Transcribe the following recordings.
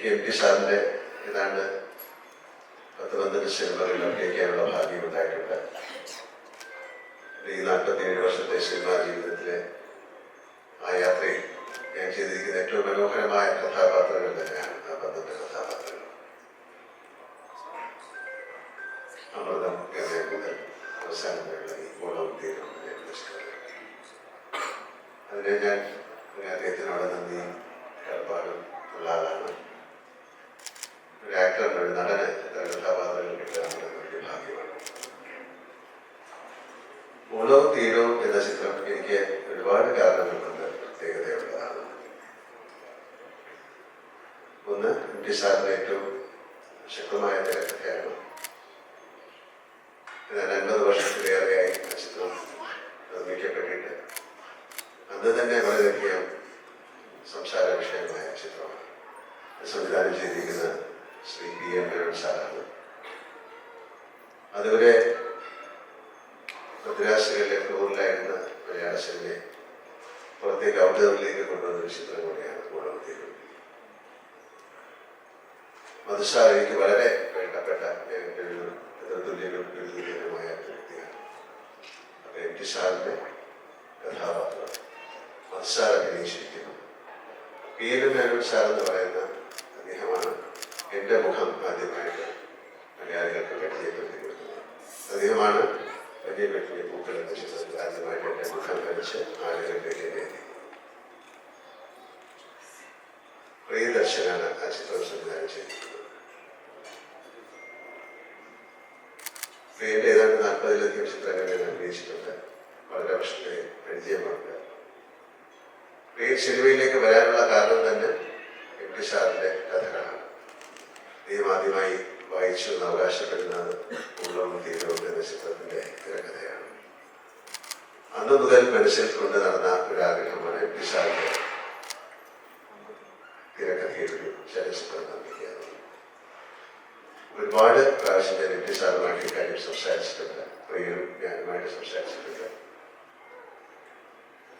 എനിക്ക് M T സാറിൻ്റെ ഏതാണ്ട് 10-12 സിനിമകളിൽ അഭിനയിക്കാനുള്ള ഭാഗ്യം ഉണ്ടായിട്ടുണ്ട്. ഈ 47 വർഷത്തെ സിനിമാ ജീവിതത്തിലെ ആ യാത്രയിൽ ഞാൻ ചെയ്തിരിക്കുന്ന ഏറ്റവും മനോഹരമായ കഥാപാത്രങ്ങൾ തന്നെയാണ് ആ 12 കഥാപാത്രങ്ങൾ. അമൃതം ഗമയ മുതൽ അവസാനം വരെയുള്ള ഈ ഓളവും തീരും അതിനെ ഞാൻ അദ്ദേഹത്തിനോട് നന്ദിയും കടപ്പാടും ഉള്ള ആളാണ്. ഒരു ആക്ടറിന്, ഒരു നടന് കഥാപാത്രങ്ങൾ കിട്ടുക വലിയ ഭാഗ്യമാണ്. ഓളവും തീരവും എന്ന ചിത്രം എനിക്ക് ഒരുപാട് കാരണങ്ങൾ കൊണ്ട് പ്രത്യേകതയുള്ളതാണ്. ഒന്ന്, എം ടി സാറിന്റെ ഏറ്റവും ശക്തമായ തിരക്കഥയാണ്. 50 വർഷത്തിലേറെയായി ആ ചിത്രം നിർമ്മിക്കപ്പെട്ടിട്ട് അന്ന് തന്നെ വളരെയധികം സംസാര വിഷയമായ ചിത്രമാണ്. സംവിധാനം ചെയ്തിരിക്കുന്ന ശ്രീ PM മേനോൻ സാറാണ്. അതുവരെ മദ്രാസുകളിലെ ഫ്ലോറിലായിരുന്ന മലയാള സിനിമയെ പുറത്തേക്ക് ഔട്ട്ഡോറിലേക്ക് കൊണ്ടുവന്നൊരു ചിത്രം കൂടിയാണ് ഓളവും. മധുസാർ എനിക്ക് വളരെ വേണ്ടപ്പെട്ട തുല്യമായ വ്യക്തിയാണ്. അപ്പൊ എം ടി സാറിന്റെ കഥാപാത്രം മധുസാർ അഭിനയിച്ചിരിക്കുന്നു. PM മേനോൻ സാർ എന്ന് പറയുന്ന അദ്ദേഹമാണ് എൻ്റെ മുഖം ആദ്യമായിട്ട് മലയാളികൾക്ക് പരിചയപ്പെടുത്തി കൊടുക്കുന്നത്. അദ്ദേഹമാണ് പരിചയപ്പെടുത്തിയ പൂക്കൾ എന്ന ചിത്രത്തിൽ ആദ്യമായിട്ട് എൻ്റെ മുഖം വരച്ച് ആളുകളിലേക്ക് എന്നെ എത്തിക്കുന്നത്. പ്രിയദർശനാണ് ആ ചിത്രം സംവിധാനം ചെയ്തിരിക്കുന്നത്. പ്രിയന്റെ ഏതാണ്ട് 40-ലധികം ചിത്രങ്ങൾ ഞാൻ അഭിനയിച്ചിട്ടുണ്ട്. വളരെ വർഷത്തെ പരിചയമുണ്ട്. പ്രിയ സിനിമയിലേക്ക് വരാനുള്ള കാരണം തന്നെ എം ടി സാറിന്റെ കഥകളാണ്. അദ്ദേഹം ആദ്യമായി വായിച്ചു എന്ന് അവകാശപ്പെടുന്നത് ഓളവും തീരവും എന്ന ചിത്രത്തിന്റെ തിരക്കഥയാണ്. അന്ന് മുതൽ മനസ്സിൽ കൊണ്ട് നടന്ന ഒരാഗ്രഹമാണ് എം ടി സാറിന്റെ തിരക്കഥയിലൊരു ചലച്ചിത്രം നിർമ്മിക്കുക. ഒരുപാട് പ്രാവശ്യം ഞാൻ എം ടി സാറുമായിട്ട് ഇക്കാര്യം സംസാരിച്ചിട്ടുണ്ട്. പ്രിയനും ഞാനുമായിട്ട് സംസാരിച്ചിട്ടുണ്ട്.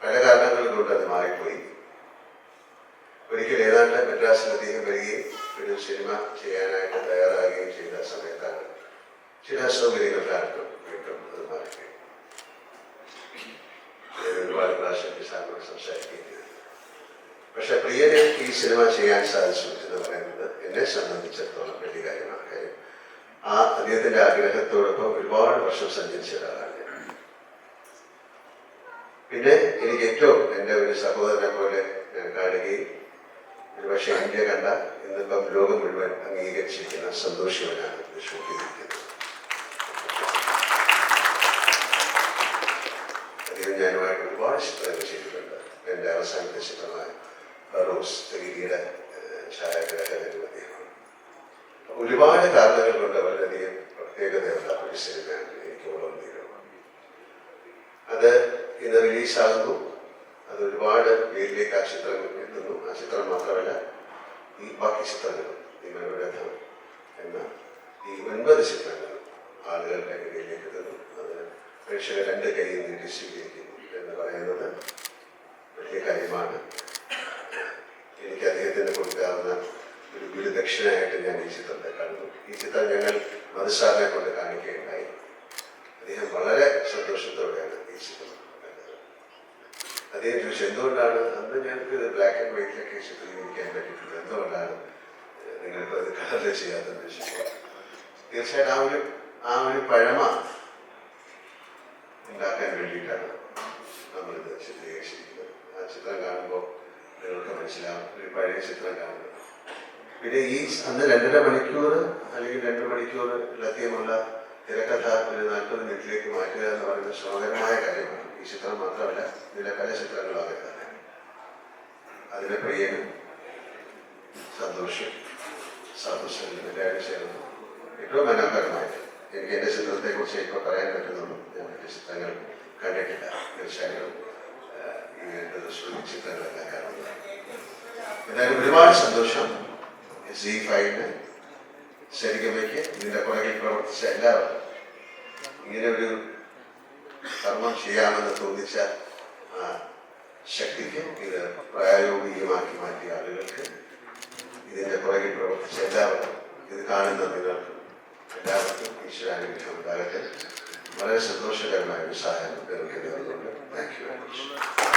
പല കാരണങ്ങൾ കൊണ്ട് അത് മാറിപ്പോയി. ഒരിക്കൽ ഏതാണ്ട് മദ്രാസിൽ അദ്ദേഹം വരികയും ഒരു സിനിമ ചെയ്യാനായിട്ട് തയ്യാറാകുകയും ചെയ്ത സമയത്താണ് ചില അസൗകര്യങ്ങൾ കാരണം വീണ്ടും അത് മാറിപ്പോയി. ഒരുപാട് പ്രാവശ്യം സാറിനോട് സംസാരിക്കുകയും ചെയ്തു. പക്ഷെ പ്രിയനെ ഈ സിനിമ ചെയ്യാൻ സാധിച്ചു എന്ന് പറയുന്നത് എന്നെ സംബന്ധിച്ചിടത്തോളം വലിയ കാര്യമാണ്. കാര്യം ആ അദ്ദേഹത്തിന്റെ ആഗ്രഹത്തോടൊപ്പം ഒരുപാട് വർഷം സഞ്ചരിച്ച ഒരാളാണ്. പിന്നെ എനിക്ക് ഏറ്റവും എൻ്റെ ഒരു സഹോദരനെ പോലെ ഞാൻ കാണുകയും ഒരുപക്ഷെ ഇന്ത്യ കണ്ട ഇന്നിപ്പം ലോകം മുഴുവൻ അംഗീകരിച്ചിരിക്കുന്ന സന്തോഷവനാണ് ഇത് ഷൂട്ട് ചെയ്തിരിക്കുന്നത്. അദ്ദേഹം ഞാനുമായിട്ട് ഒരുപാട് ചിത്രങ്ങൾ ചെയ്തിട്ടുണ്ട്. എൻ്റെ അവസാനത്തെ ചിത്രമായ റോസ് തെലുങ്കിയുടെ ഛായാഗ്രാഹകനും അദ്ദേഹമാണ്. ഒരുപാട് കാരണങ്ങൾ കൊണ്ട് വളരെയധികം പ്രത്യേകതയുള്ള ഒരു സിനിമയാണ് എനിക്ക് ഓളവും തീരവും. അത് ഇന്ന് റിലീസാകുന്നു. അത് ഒരുപാട് പേരിലേക്ക് ആ ചിത്രം എത്തുന്നു. ആ ചിത്രം മാത്രമല്ല, ഈ ബാക്കി ചിത്രങ്ങളും ഈ മനോരഥം എന്ന ഈ 9 ചിത്രങ്ങളും ആളുകളുടെ ഇടയിലേക്ക് എത്തുന്നു. അത് പ്രേക്ഷകർ 2 കൈയിൽ നീട്ടി സ്വീകരിക്കുന്നു എന്ന് പറയുന്നത് വലിയ കാര്യമാണ്. എനിക്ക് അദ്ദേഹത്തിന് കൊടുക്കാവുന്ന ഒരു ഗുരുദക്ഷിണയായിട്ട് ഞാൻ ഈ ചിത്രത്തെ കണ്ടു. ഈ ചിത്രം ഞങ്ങൾ മധുസാറിനെ കൊണ്ട് കാണിക്കുകയുണ്ടായി. അദ്ദേഹം വളരെ സന്തോഷത്തോടെയാണ് ഈ ചിത്രം കണ്ടത്. അദ്ദേഹം ചോദിച്ചു, എന്തുകൊണ്ടാണ് അന്ന് ഞങ്ങൾക്ക് ഇത് ബ്ലാക്ക് ആൻഡ് വൈറ്റിലൊക്കെ ചിത്രീകരിക്കാൻ പറ്റിയിട്ടുണ്ട്, എന്തുകൊണ്ടാണ് നിങ്ങൾക്ക് അത് കളറിൽ ചെയ്യാത്തതെന്ന് ചോദിച്ചപ്പോൾ തീർച്ചയായിട്ടും ആ ഒരു പഴമ ഉണ്ടാക്കാൻ വേണ്ടിയിട്ടാണ് നമ്മളിത് ചിത്രീകരിച്ചിരിക്കുന്നത്. ആ ചിത്രം കാണുമ്പോൾ നിങ്ങൾക്ക് മനസ്സിലാവും, ഒരു പഴയ ചിത്രം കാണുന്നത്. പിന്നെ ഈ അന്ന് 2.5 മണിക്കൂർ അല്ലെങ്കിൽ 2 മണിക്കൂറിലധികമുള്ള തിരക്കഥ ഒരു 40 മിനിറ്റിലേക്ക് മാറ്റുക എന്ന് പറയുന്നത് ശ്രമകരമായ കാര്യമാണ്. ഈ ചിത്രം മാത്രമല്ല, ഇതിലെ പല ചിത്രങ്ങളും അങ്ങനെ തന്നെ. അതിലെ പ്രിയനും സന്തോഷം സന്തോഷം എല്ലാവരും ചേർന്നു ഏറ്റവും മനോഹരമായിട്ട് എനിക്ക് എൻ്റെ ചിത്രത്തെക്കുറിച്ച് ഇപ്പോൾ പറയാൻ പറ്റുന്നുള്ളൂ. ഞാൻ എൻ്റെ ചിത്രങ്ങൾ കണ്ടിട്ടില്ല. തീർച്ചയായും ഈ ചിത്രങ്ങളെല്ലാം കാണുന്നത്. എന്തായാലും ഒരുപാട് സന്തോഷം. ZEE5 ശരിക്കും ഇതിൻ്റെ പുറകിൽ പ്രവർത്തിച്ച എല്ലാവർക്കും, ഇങ്ങനെ ഒരു കർമ്മം ചെയ്യാമെന്ന് തോന്നിച്ച ശക്തിക്ക്, ഇത് പ്രായോഗികമാക്കി മാറ്റിയ ആളുകൾക്ക്, ഇതിൻ്റെ പുറകിൽ നിങ്ങൾക്കും എല്ലാവർക്കും ഈശ്വരാനുഗ്രഹം ഉണ്ടാകട്ടെ. വളരെ സന്തോഷകരമായ ഒരു സാഹചര്യം താങ്ക് യു വെരി മച്ച്.